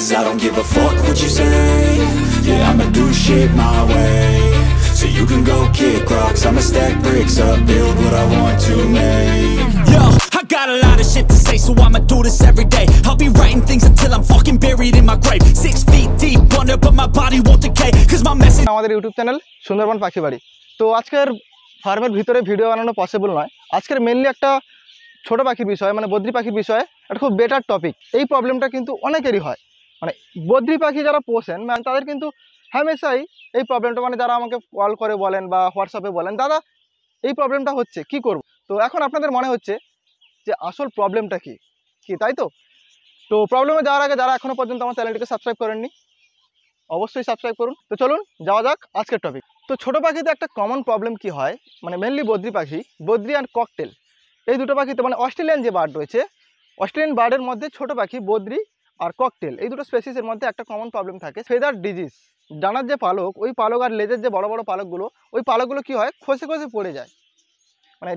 'cause I don't give a fuck what you say. Yeah, I'ma do shit my way. So you can go kick rocks, I'ma stack bricks up, build what I want to make. Yo, I got a lot of shit to say, so I'ma do this every day. I'll be writing things until I'm fucking buried in my grave. 6 feet deep under, but my body won't decay, 'cause my message. আমাদের YouTube channel Sundarban পাখি বাড়ি। তো আজকের ফার্মের ভিতরে video বানানো possible নয়। আজকের মেনলি একটা ছোট পাখির বিষয়, মানে বদ্রি পাখির বিষয়ে একটা খুব বেটার টপিক। এই প্রবলেমটা কিন্তু অনেকেরই হয়, মানে বদ্রি পাখি যারা পোষেন মানে তাদের কিন্তু হামেশাই এই প্রবলেমটা, মানে যারা আমাকে কল করে বলেন বা হোয়াটসঅ্যাপে বলেন, দাদা এই প্রবলেমটা হচ্ছে, কি করব। তো এখন আপনাদের মনে হচ্ছে যে আসল প্রবলেমটা কি, তাই তো? তো প্রবলেমে যাওয়ার আগে যারা এখনও পর্যন্ত আমার চ্যানেলটিকে সাবস্ক্রাইব করেননি, অবশ্যই সাবস্ক্রাইব করুন। তো চলুন যাওয়া যাক আজকের টপিক। তো ছোটো পাখিতে একটা কমন প্রবলেম কি হয়, মানে মেনলি বদ্রি পাখি, বদ্রি অ্যান্ড ককটেল, এই দুটো পাখিতে, মানে অস্ট্রেলিয়ান যে বার্ড রয়েছে, অস্ট্রেলিয়ান বার্ডের মধ্যে ছোটো পাখি বদ্রি আর ককটেল, এই দুটো স্পেসিসের মধ্যে একটা কমন প্রবলেম থাকে, ফেদার ডিজিজ। ডানার যে পালক, ওই পালক আর লেজের যে বড় বড় পালকগুলো, ওই পালকগুলো কী হয়, খসে খসে পড়ে যায়। মানে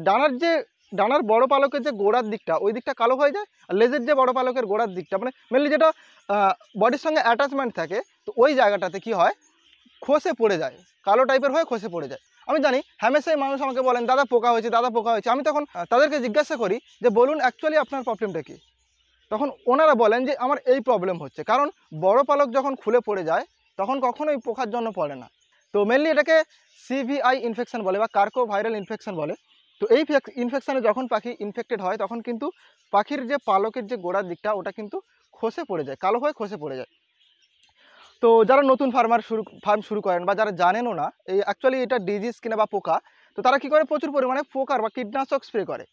ডানার বড় পালকের যে গোড়ার দিকটা, ওই দিকটা কালো হয়ে যায়, আর লেজের যে বড় পালকের গোড়ার দিকটা, মানে মেনলি যেটা বডির সঙ্গে অ্যাটাচমেন্ট থাকে, তো ওই জায়গাটাতে কি হয়, খসে পড়ে যায়, কালো টাইপের হয়ে খসে পড়ে যায়। আমি জানি হামেশাই মানুষ আমাকে বলেন, দাদা পোকা হয়েছে, দাদা পোকা হয়েছে। আমি তখন তাদেরকে জিজ্ঞাসা করি যে বলুন অ্যাকচুয়ালি আপনার প্রবলেমটা কী। তখন ওনারা বলেন যে আমার এই প্রবলেম হচ্ছে, কারণ বড় পালক যখন খুলে পড়ে যায় তখন কখনোই পোকার জন্য পড়ে না। তো মেনলি এটাকে সিভিআই ইনফেকশন বলে বা কার্কো ভাইরাল ইনফেকশন বলে। তো এই ইনফেকশানে যখন পাখি ইনফেক্টেড হয় তখন কিন্তু পাখির যে পালকের যে গোড়ার দিকটা, ওটা কিন্তু খসে পড়ে যায়, কালো হয়ে খসে পড়ে যায়। তো যারা নতুন ফার্ম শুরু করেন বা যারা জানেনও না এই অ্যাকচুয়ালি এটা ডিজিজ কিনা বা পোকা, তো তারা কী করে, প্রচুর পরিমাণে পোকার বা কীটনাশক স্প্রে করে।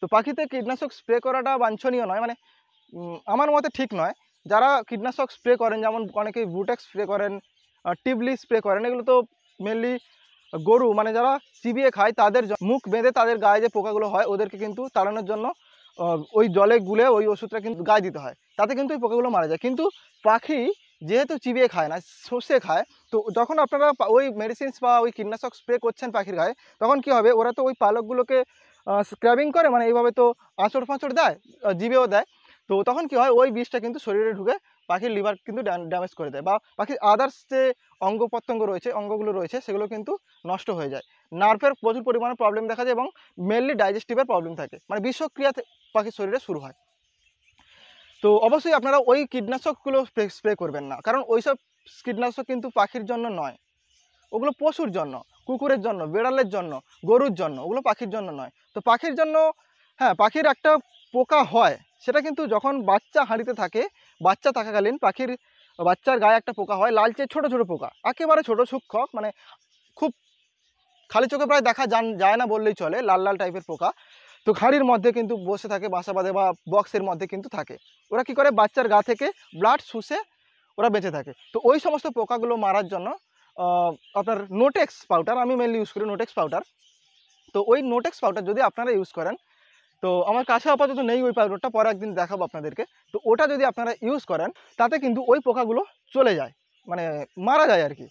তো পাখিতে কীটনাশক স্প্রে করাটা বাঞ্ছনীয় নয়, মানে আমার মতে ঠিক নয়। যারা কীটনাশক স্প্রে করেন, যেমন অনেকেই বুটেক্স স্প্রে করেন, টিবলি স্প্রে করেন, এগুলো তো মেনলি গরু, মানে যারা চিবিয়ে খায় তাদের মুখ বেঁধে তাদের গায়ে যে পোকাগুলো হয় ওদেরকে কিন্তু তাড়ানোর জন্য ওই জলে গুলে ওই ওষুধটা কিন্তু গায়ে দিতে হয়, তাতে কিন্তু ওই পোকাগুলো মারা যায়। কিন্তু পাখি যেহেতু চিবিয়ে খায় না, শষে খায়, তো যখন আপনারা ওই মেডিসিনস বা ওই কীটনাশক স্প্রে করছেন পাখির গায়ে, তখন কি হবে, ওরা তো ওই পালকগুলোকে স্ক্র্যাবিং করে, মানে এইভাবে তো আঁচড় ফাঁচড় দেয়, জিভেও দেয়। তো তখন কি হয়, ওই বিষটা কিন্তু শরীরে ঢুকে পাখির লিভার কিন্তু ড্যামেজ করে দেয়, বা পাখির আদার্স যে অঙ্গ প্রত্যঙ্গ রয়েছে, অঙ্গগুলো রয়েছে, সেগুলো কিন্তু নষ্ট হয়ে যায়। নার্ভের প্রচুর পরিমাণে প্রবলেম দেখা যায় এবং মেনলি ডাইজেস্টিভের প্রবলেম থাকে, মানে বিষক্রিয়া পাখির শরীরে শুরু হয়। তো অবশ্যই আপনারা ওই কীটনাশকগুলো স্প্রে করবেন না, কারণ ওইসব কীটনাশক কিন্তু পাখির জন্য নয়, ওগুলো পশুর জন্য, কুকুরের জন্য, বিড়ালের জন্য, গরুর জন্য, ওগুলো পাখির জন্য নয়। তো পাখির জন্য, হ্যাঁ, পাখির একটা পোকা হয়, সেটা কিন্তু যখন বাচ্চা হাঁড়িতে থাকে, বাচ্চা থাকাকালীন পাখির বাচ্চার গায়ে একটা পোকা হয়, লালচে ছোট ছোট পোকা, একেবারে ছোট সূক্ষ্ম, মানে খুব খালি চোখে প্রায় দেখা যায় না বললেই চলে, লাল লাল টাইপের পোকা। তো হাঁড়ির মধ্যে কিন্তু বসে থাকে, বাসা বাঁধে বা বক্সের মধ্যে কিন্তু থাকে। ওরা কি করে, বাচ্চার গা থেকে ব্লাড শুষে ওরা বেঁচে থাকে। তো ওই সমস্ত পোকাগুলো মারার জন্য আপনার নোটেক্স পাউডার, আমি মেনলি ইউজ করি নোটেক্স পাউডার। তো ওই নোটেক্স পাউডার যদি আপনারা ইউজ করেন, তো আমার কাছে আপাতত নেই ওই পাউডারটা, পরে একদিন দেখাবো আপনাদেরকে। তো ওটা যদি আপনারা ইউজ করেন, তাতে কিন্তু ওই পোকাগুলো চলে যায়, মানে মারা যায় আর কি।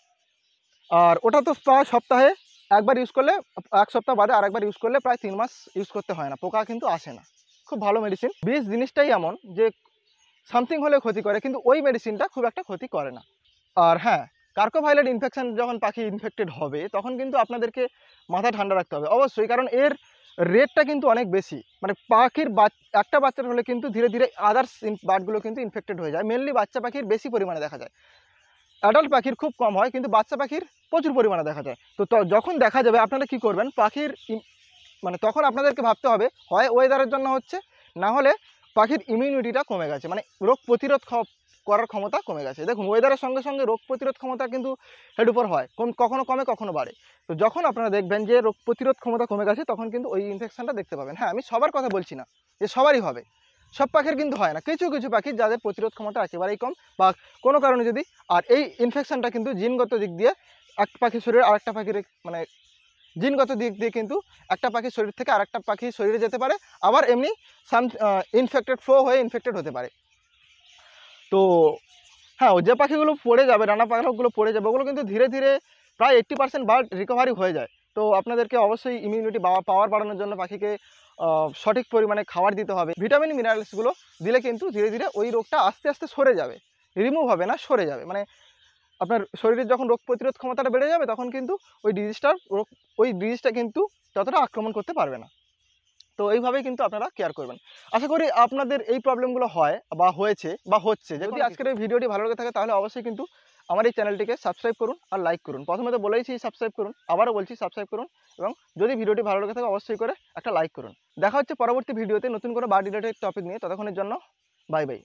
আর ওটা তো প্রায় সপ্তাহে একবার ইউজ করলে, এক সপ্তাহ বাদে আরেকবার ইউজ করলে প্রায় 3 মাস ইউজ করতে হয় না, পোকা কিন্তু আসে না। খুব ভালো মেডিসিন। বিষ জিনিসটাই এমন যে সামথিং হলে ক্ষতি করে, কিন্তু ওই মেডিসিনটা খুব একটা ক্ষতি করে না। আর হ্যাঁ, কার্কোভাইরাল ইনফেকশন যখন পাখি ইনফেক্টেড হবে, তখন কিন্তু আপনাদেরকে মাথা ঠান্ডা রাখতে হবে অবশ্যই, কারণ এর রেটটা কিন্তু অনেক বেশি। মানে পাখির একটা বাচ্চার হলে কিন্তু ধীরে ধীরে আদার্স বার্ডগুলো কিন্তু ইনফেক্টেড হয়ে যায়। মেনলি বাচ্চা পাখির বেশি পরিমাণে দেখা যায়, অ্যাডাল্ট পাখির খুব কম হয়, কিন্তু বাচ্চা পাখির প্রচুর পরিমাণে দেখা যায়। তো যখন দেখা যাবে, আপনারা কি করবেন, পাখির মানে তখন আপনাদেরকে ভাবতে হবে, হয় ওয়েদারের জন্য হচ্ছে, না হলে পাখির ইমিউনিটিটা কমে গেছে, মানে রোগ প্রতিরোধ করার ক্ষমতা কমে গেছে। দেখুন, ওয়েদারের সঙ্গে সঙ্গে রোগ প্রতিরোধ ক্ষমতা কিন্তু হেড উপর হয়, কখনো কমে কখনো বাড়ে। তো যখন আপনারা দেখবেন যে রোগ প্রতিরোধ ক্ষমতা কমে গেছে, তখন কিন্তু ওই ইনফেকশনটা দেখতে পাবেন। হ্যাঁ, আমি সবার কথা বলছি না যে সবারই হবে, সব পাখির কিন্তু হয় না, কিছু কিছু পাখির যাদের প্রতিরোধ ক্ষমতা একেবারেই কম বা কোনো কারণে যদি, আর এই ইনফেকশনটা কিন্তু জিনগত দিক দিয়ে এক পাখির শরীরে আরেকটা পাখির, মানে জিনগত দিক দিয়ে কিন্তু একটা পাখির শরীর থেকে আরেকটা পাখির শরীরে যেতে পারে, আবার এমনি ইনফেক্টেড ফ্লো হয়ে ইনফেক্টেড হতে পারে। তো হ্যাঁ, যে পাখিগুলো পড়ে যাবে, রানা পালকগুলো পড়ে যাবে, ওগুলো কিন্তু ধীরে ধীরে প্রায় 80% বার্ড রিকভারি হয়ে যায়। তো আপনাদেরকে অবশ্যই ইমিউনিটি পাওয়ার বাড়ানোর জন্য পাখিকে সঠিক পরিমাণে খাবার দিতে হবে। ভিটামিন মিনারেলসগুলো দিলে কিন্তু ধীরে ধীরে ওই রোগটা আস্তে আস্তে সরে যাবে, রিমুভ হবে না, সরে যাবে। মানে আপনার শরীরের যখন রোগ প্রতিরোধ ক্ষমতাটা বেড়ে যাবে তখন কিন্তু ওই ডিজিজটা কিন্তু ততটা আক্রমণ করতে পারবে না। তো এইভাবেই কিন্তু আপনারা কেয়ার করবেন। আশা করি আপনাদের এই প্রবলেমগুলো হয় বা হয়েছে বা হচ্ছে। যদি আজকের এই ভিডিওটি ভালো লেগে থাকে তাহলে অবশ্যই কিন্তু আমার এই চ্যানেলটিকে সাবস্ক্রাইব করুন আর লাইক করুন। প্রথমে তো বলেইছি সাবস্ক্রাইব করুন, আবারও বলছি সাবস্ক্রাইব করুন, এবং যদি ভিডিওটি ভালো লেগে থাকে অবশ্যই করে একটা লাইক করুন। দেখা হচ্ছে পরবর্তী ভিডিওতে নতুন কোনো বার্ড রিলেটেড টপিক নিয়ে। ততক্ষণের জন্য বাই বাই।